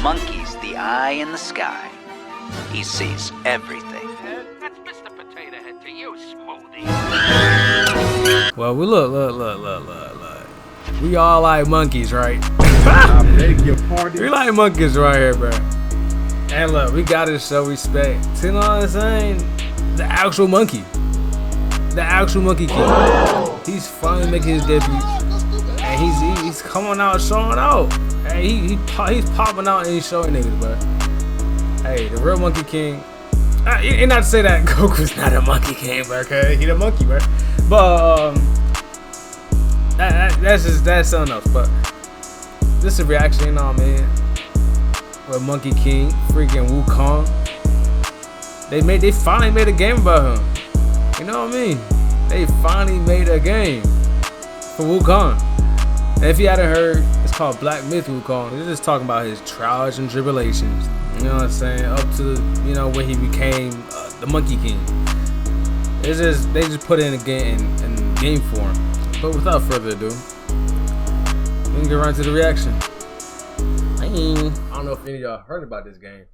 monkey's the eye in the sky. He sees everything. That's Mr. Potato Head to you, Smoothie. Well, we look. We all like monkeys, right? We like monkeys right here, bro. And look, we gotta show respect. You know what I'm saying? The actual monkey. The actual Monkey King. He's finally making his debut. And he's coming out showing out. Hey, he's popping out and he's showing niggas, bro. Hey, the real Monkey King. And not to say that Goku's not a Monkey King, bro, cause he the monkey, bro. But that's something else. But this is a reaction, you know what I mean? With Monkey King, freaking Wukong. They finally made a game about him. You know what I mean? They finally made a game for Wukong. And if you hadn't heard, it's called Black Myth Wukong. They're just talking about his trials and tribulations. You know what I'm saying? Up to, you know, when he became the Monkey King. They just put it in a game in game form. But without further ado, we can get right to the reaction. I don't know if any of y'all heard about this game,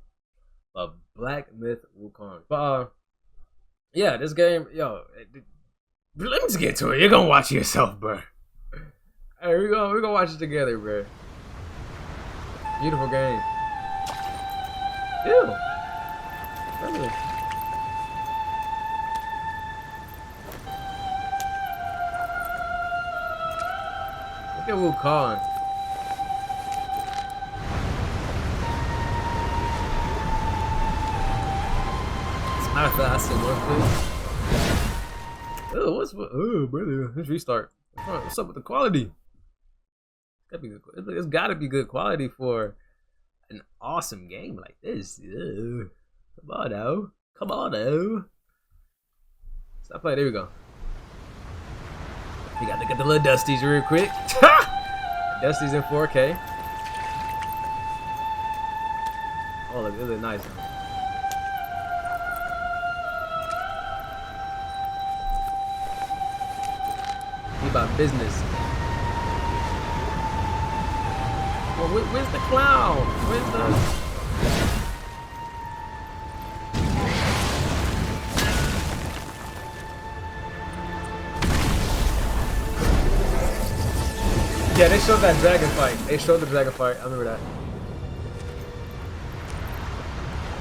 but Black Myth Wukong. But yeah, this game, yo, let me just get to it. You're gonna watch it yourself, bro. Hey, we're gonna watch it together, bro. Beautiful game. Ew. Really? Look at Wukong. Not fast enough, please. Oh, oh, brother. Let's restart. What's up with the quality? It's gotta be good quality for an awesome game like this. Ugh. Come on now. Come on now. Stop playing. There we go. You got to get the little Dusties real quick. Dusties in 4K. Oh, look, it looks nice. He about business. Well, where's the clown? Where's the... Yeah, they showed that dragon fight. They showed the dragon fight. I remember that.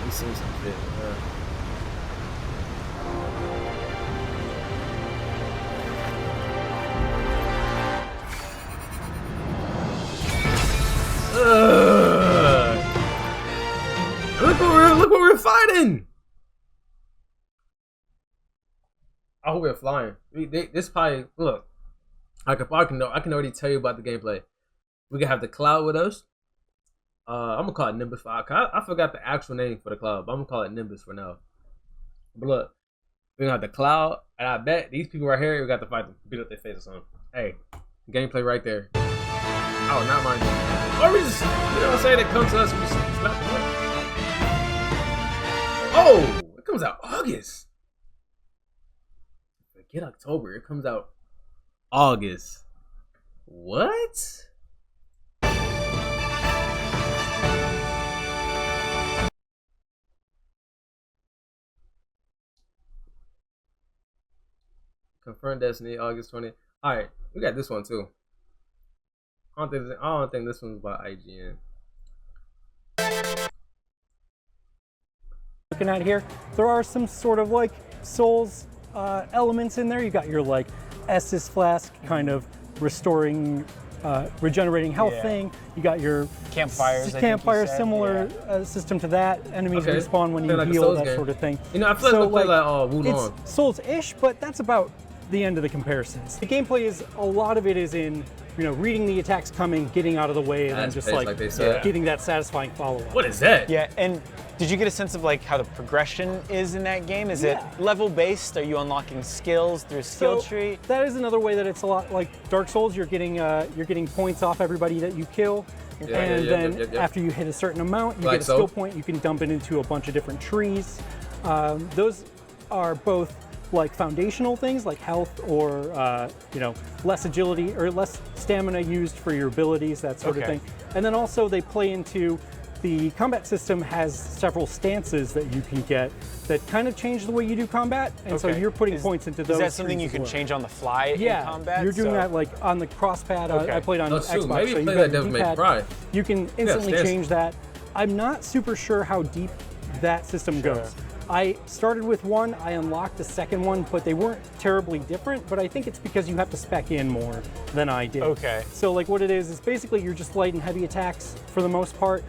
We seen some shit. Yeah. Look what we're fighting. I hope we're flying. This probably look. I can already tell you about the gameplay. We can have the cloud with us. I'm gonna call it Nimbus 5. I forgot the actual name for the cloud, but I'm gonna call it Nimbus for now. But look, we're gonna have the cloud, and I bet these people right here, we got to fight them, beat up their face or something. Hey, gameplay right there. Oh, not mine. Or we just, you know what I'm saying? It comes to us and we slap them up. Oh, it comes out August. Forget October. It comes out August. What? Confirmed Destiny, August 20th. Alright, we got this one too. I don't think this one's by IGN. Looking at here, there are some sort of like Souls elements in there. You got your like Estus flask kind of restoring, regenerating health thing. You got your campfires. Similar system to that. Enemies respawn when you like heal, that game. sort of thing. You know, I feel like we'll play like Wukong. It's Souls-ish, but that's about the end of the comparisons. The gameplay is, a lot of it is in, you know, reading the attacks coming, getting out of the way, and then just like getting that satisfying follow-up. What is that? Yeah, and did you get a sense of like how the progression is in that game? Is it level based? Are you unlocking skills through a skill tree? That is another way that it's a lot like Dark Souls. You're getting points off everybody that you kill. And then after you hit a certain amount, you get a skill point. You can dump it into a bunch of different trees. Those are both like foundational things like health or you know, less agility or less stamina used for your abilities, that sort of thing. And then also they play into the combat system has several stances that you can get that kind of change the way you do combat, and so you're putting points into those. Is that something you can change on the fly in combat? You're doing that like on the cross pad. I played on Xbox, maybe so you play got that Devil May D-pad. Cry. You can instantly change that. I'm not super sure how deep that system goes. I started with one, I unlocked the second one, but they weren't terribly different, but I think it's because you have to spec in more than I did. Okay. So like what it is basically you're just light and heavy attacks for the most part,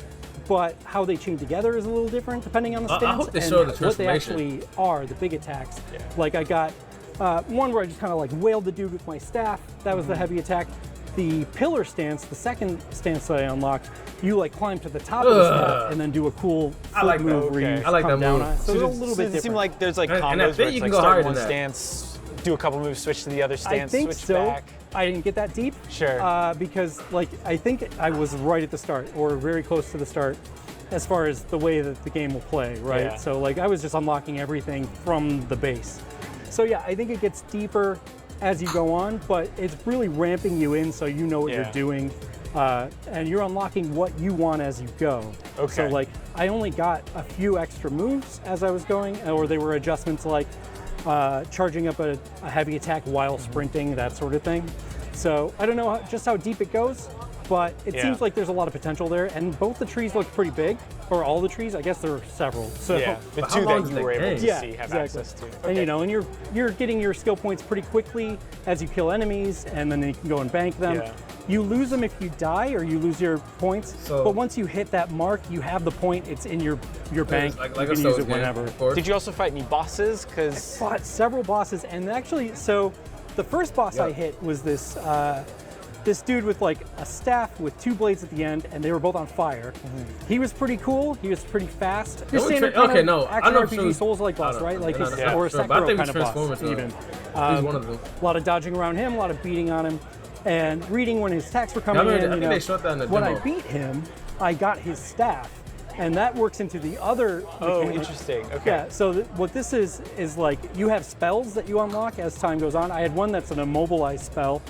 but how they chain together is a little different depending on the stance. I hope they show the what they actually are, the big attacks. Yeah. Like I got one where I just kind of like wailed the dude with my staff. That was the heavy attack. The pillar stance, the second stance that I unlocked, you like climb to the top of the staff and then do a cool flip move where you come down on it. So it's a little bit different. It seems like there's like And I combos bet where you it's can like go higher start than one that. stance, do a couple moves, switch to the other stance, I think switch so. back. I didn't get that deep. Sure. Because like I think I was right at the start or very close to the start as far as the way that the game will play, right? Yeah. So like I was just unlocking everything from the base. So yeah, I think it gets deeper as you go on, but it's really ramping you in so you know what you're doing. And you're unlocking what you want as you go. Okay. So like I only got a few extra moves as I was going, or they were adjustments like charging up a heavy attack while sprinting, that sort of thing. So I don't know just how deep it goes, but it seems like there's a lot of potential there. And both the trees look pretty big, or all the trees. I guess there are several. So Yeah, the But how two long that is you the were able to game? see have exactly. access to. And you know, and you're getting your skill points pretty quickly as you kill enemies, and then you can go and bank them. Yeah. You lose them if you die or you lose your points. So- but once you hit that mark, you have the point. It's in your bank. Like you a can use Souls it game, whenever. of course. Did you also fight any bosses? Because Fought several bosses, and actually, so the first boss I hit was this this dude with like a staff with two blades at the end, and they were both on fire. He was pretty cool. He was pretty fast. Your standard kind of action RPG Souls-like boss, right? Like his, or a Sekiro kind of boss, even. He's one of them. A lot of dodging around him, a lot of beating on him, and reading when his attacks were coming in. I think they showed that in the when demo. I beat him, I got his staff, and that works into the other. oh, mechanic. interesting. Okay. Yeah, so what this is like you have spells that you unlock as time goes on. I had one that's an immobilized spell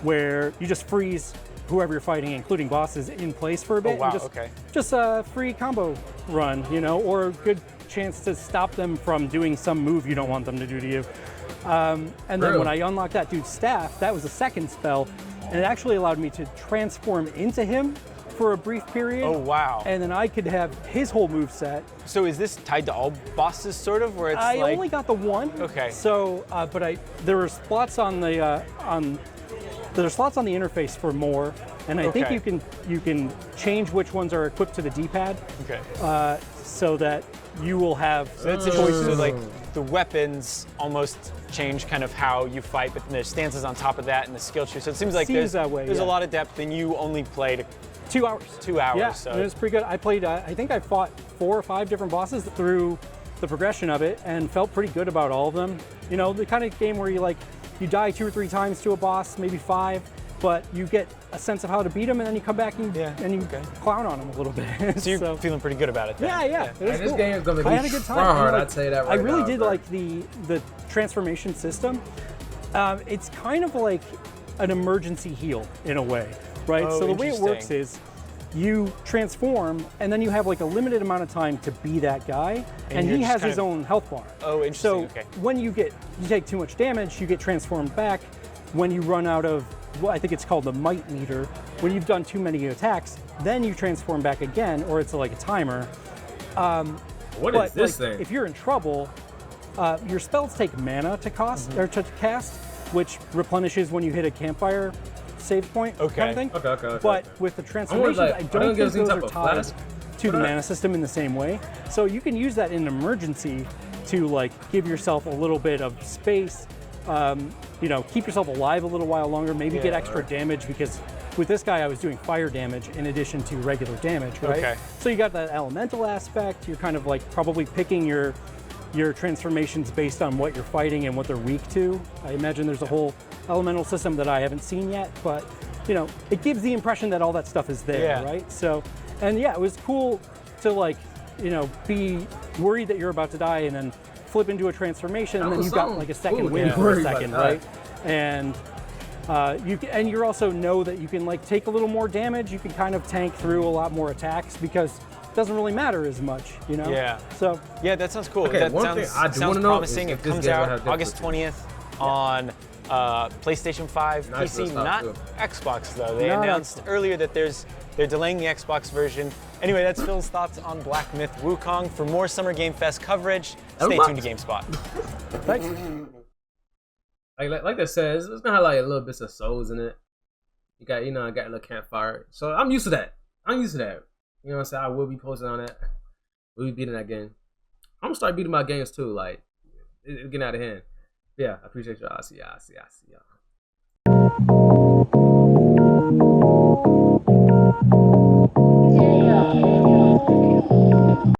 where you just freeze whoever you're fighting, including bosses, in place for a bit. Oh, wow, and okay. Just a free combo run, you know, or a good chance to stop them from doing some move you don't want them to do to you. And then Really? when I unlocked that dude's staff, that was a second spell, and it actually allowed me to transform into him for a brief period. Oh, wow. And then I could have his whole move set. So is this tied to all bosses, sort of, where it's I like? only got the one. Okay. So, but there were slots on the there's slots on the interface for more, and I think Okay. you can change which ones are equipped to the D-pad, Okay. so that you will have That's interesting. So like the weapons almost change kind of how you fight, but then there's stances on top of that and the skill tree. So it seems like Seems there's that way, a yeah. lot of depth, and you only played 2 hours. 2 hours. Yeah, so and it was pretty good. I played. I think I fought 4 or 5 different bosses through the progression of it, and felt pretty good about all of them. You know, the kind of game where you die 2 or 3 times to a boss, maybe 5, but you get a sense of how to beat them, and then you come back and you clown on them a little bit. So you're feeling pretty good about it then. Yeah. It was This cool. game is gonna be I had a good time. hard, And, I'd say that right I really now, did bro. like the transformation system. It's kind of like an emergency heal in a way, right? Oh, So the way it works interesting. is you transform, and then you have like a limited amount of time to be that guy, and you're he just has kind his of- own health bar. Oh, interesting, So okay. when you take too much damage, you get transformed back. When you run out of, well, I think it's called the might meter, when you've done too many attacks, then you transform back again, or it's like a timer. What But is this like, thing? if you're in trouble, your spells take mana to cost or to cast, which replenishes when you hit a campfire save point kind Okay. of thing. Okay. But with the transformations, like, I are they don't gonna give think us those any are type of tied flask? to the What are- mana system in the same way. So you can use that in an emergency to like give yourself a little bit of space. You know, keep yourself alive a little while longer. Maybe get extra damage, because with this guy I was doing fire damage in addition to regular damage, right? Okay. So you got that elemental aspect. You're kind of like probably picking your transformations based on what you're fighting and what they're weak to. I imagine there's a whole elemental system that I haven't seen yet, but you know, it gives the impression that all that stuff is there, Yeah. right? So, and yeah, it was cool to like, you know, be worried that you're about to die and then flip into a transformation, and then you've got like a second wind for a worried about second, that. right? And you also know that you can like take a little more damage. You can kind of tank through a lot more attacks, because doesn't really matter as much, you know? Yeah. So yeah, that sounds cool. Okay, that one thing I do want to know promising. is It comes out August 20th on PlayStation 5, PC, not Xbox though. They announced earlier that they're delaying the Xbox version. Anyway, that's Phil's thoughts on Black Myth Wukong. For more Summer Game Fest coverage, stay tuned to GameSpot. Thanks. Like I said, it's gonna have like a little bits of souls in it. You got, I got a little campfire. So I'm used to that. You know what I'm saying? I will be posting on that. We'll be beating that game. I'm gonna start beating my games too. Like, it's getting out of hand. Yeah, I appreciate y'all. I'll see y'all.